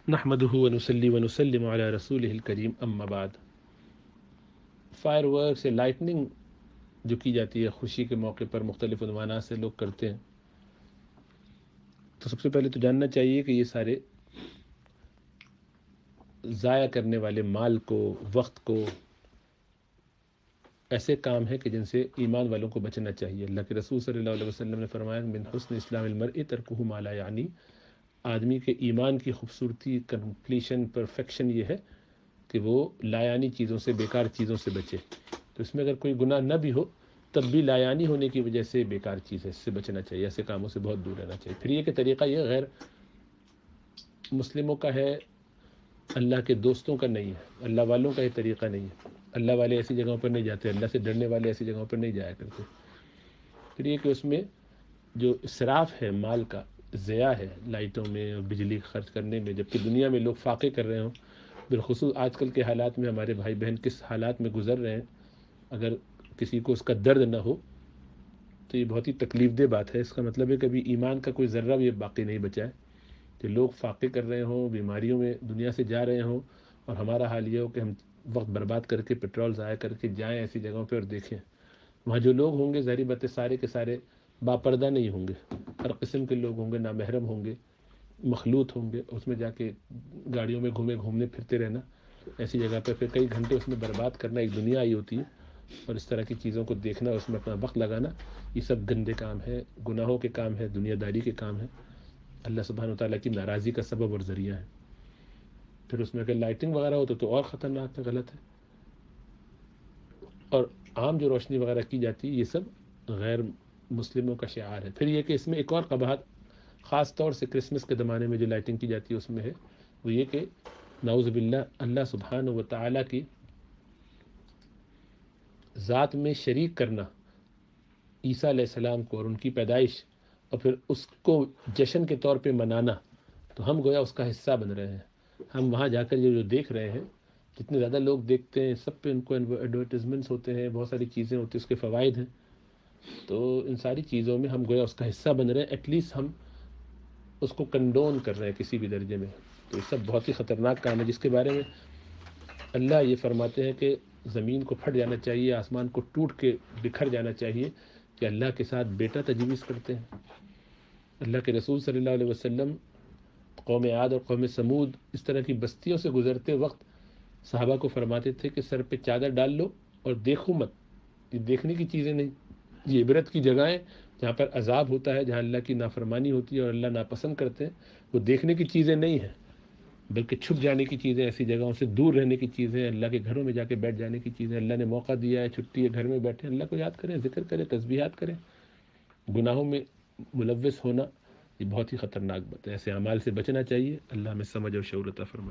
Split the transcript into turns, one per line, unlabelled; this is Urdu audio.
نحمده ونصلي ونسلم على رسوله الکریم اما بعد۔ فائر ورکس یا لائٹننگ جو کی جاتی ہے خوشی کے موقع پر مختلف عنوانات سے لوگ کرتے ہیں، تو سب سے پہلے تو جاننا چاہیے کہ یہ سارے ضائع کرنے والے مال کو، وقت کو، ایسے کام ہیں کہ جن سے ایمان والوں کو بچنا چاہیے۔ اللہ کے رسول صلی اللہ علیہ وسلم نے فرمایا من حسن اسلام المرء ترکہ ما لا یعنی، آدمی کے ایمان کی خوبصورتی، کمپلیشن، پرفیکشن یہ ہے کہ وہ لایانی چیزوں سے، بیکار چیزوں سے بچے۔ تو اس میں اگر کوئی گناہ نہ بھی ہو تب بھی لایانی ہونے کی وجہ سے بیکار چیز ہے، اس سے بچنا چاہیے، ایسے کاموں سے بہت دور رہنا چاہیے۔ پھر یہ کہ طریقہ یہ غیر مسلموں کا ہے، اللہ کے دوستوں کا نہیں ہے، اللہ والوں کا یہ طریقہ نہیں ہے۔ اللہ والے ایسی جگہوں پر نہیں جاتے، اللہ سے ڈرنے والے ایسی جگہوں پر نہیں جایا کرتے۔ پھر یہ کہ اس میں جو اسراف ہے مال کا، ضیاع ہے لائٹوں میں اور بجلی خرچ کرنے میں، جبکہ دنیا میں لوگ فاقے کر رہے ہوں، بالخصوص آج کل کے حالات میں ہمارے بھائی بہن کس حالات میں گزر رہے ہیں، اگر کسی کو اس کا درد نہ ہو تو یہ بہت ہی تکلیف دہ بات ہے۔ اس کا مطلب ہے کہ ابھی ایمان کا کوئی ذرہ بھی باقی نہیں بچا ہے، کہ لوگ فاقے کر رہے ہوں، بیماریوں میں دنیا سے جا رہے ہوں، اور ہمارا حال یہ ہو کہ ہم وقت برباد کر کے، پیٹرول ضائع کر کے جائیں ایسی جگہوں پہ اور دیکھیں وہاں جو لوگ ہوں گے، ظاہری بات ہے سارے کے سارے باپردہ نہیں ہوں گے، ہر قسم کے لوگ ہوں گے، نامحرم ہوں گے، مخلوط ہوں گے، اس میں جا کے گاڑیوں میں گھومنے پھرتے رہنا ایسی جگہ پہ، پھر کئی گھنٹے اس میں برباد کرنا، ایک دنیا آئی ہوتی ہے، اور اس طرح کی چیزوں کو دیکھنا، اس میں اپنا وقت لگانا، یہ سب گندے کام ہے، گناہوں کے کام ہے، دنیا داری کے کام ہے، اللہ سبحانہ وتعالیٰ کی ناراضی کا سبب اور ذریعہ ہے۔ پھر اس میں اگر لائٹنگ وغیرہ ہو تو اور خطرناک ہے، غلط ہے۔ اور عام جو روشنی وغیرہ کی جاتی ہے یہ سب غیر مسلموں کا شعار ہے۔ پھر یہ کہ اس میں ایک اور قباحت خاص طور سے کرسمس کے زمانے میں جو لائٹنگ کی جاتی ہے اس میں ہے، وہ یہ کہ نعوذ باللہ اللہ سبحانہ و تعالیٰ کی ذات میں شریک کرنا، عیسیٰ علیہ السلام کو اور ان کی پیدائش، اور پھر اس کو جشن کے طور پہ منانا، تو ہم گویا اس کا حصہ بن رہے ہیں۔ ہم وہاں جا کر جو دیکھ رہے ہیں، جتنے زیادہ لوگ دیکھتے ہیں، سب پہ ان کو ایڈورٹیزمنٹس ہوتے ہیں، بہت ساری چیزیں ہوتی ہیں، اس کے فوائد ہیں، تو ان ساری چیزوں میں ہم گویا اس کا حصہ بن رہے ہیں، ایٹ لیسٹ ہم اس کو کنڈون کر رہے ہیں کسی بھی درجے میں۔ تو یہ سب بہت ہی خطرناک کام ہے، جس کے بارے میں اللہ یہ فرماتے ہیں کہ زمین کو پھٹ جانا چاہیے، آسمان کو ٹوٹ کے بکھر جانا چاہیے کہ اللہ کے ساتھ بیٹا تجویز کرتے ہیں۔ اللہ کے رسول صلی اللہ علیہ وسلم قوم عاد اور قوم سمود اس طرح کی بستیوں سے گزرتے وقت صحابہ کو فرماتے تھے کہ سر پہ چادر ڈال لو اور دیکھو مت، یہ دیکھنے کی چیزیں نہیں، یہ عبرت کی جگہیں جہاں پر عذاب ہوتا ہے، جہاں اللہ کی نافرمانی ہوتی ہے اور اللہ ناپسند کرتے ہیں، وہ دیکھنے کی چیزیں نہیں ہیں، بلکہ چھپ جانے کی چیزیں، ایسی جگہوں سے دور رہنے کی چیزیں، اللہ کے گھروں میں جا کے بیٹھ جانے کی چیزیں۔ اللہ نے موقع دیا ہے، چھٹی ہے، گھر میں بیٹھے اللہ کو یاد کریں، ذکر کریں، تسبیحات کریں۔ گناہوں میں ملوث ہونا یہ بہت ہی خطرناک بات ہے، ایسے اعمال سے بچنا چاہیے۔ اللہ ہمیں سمجھ اور شعور عطا فرمائے۔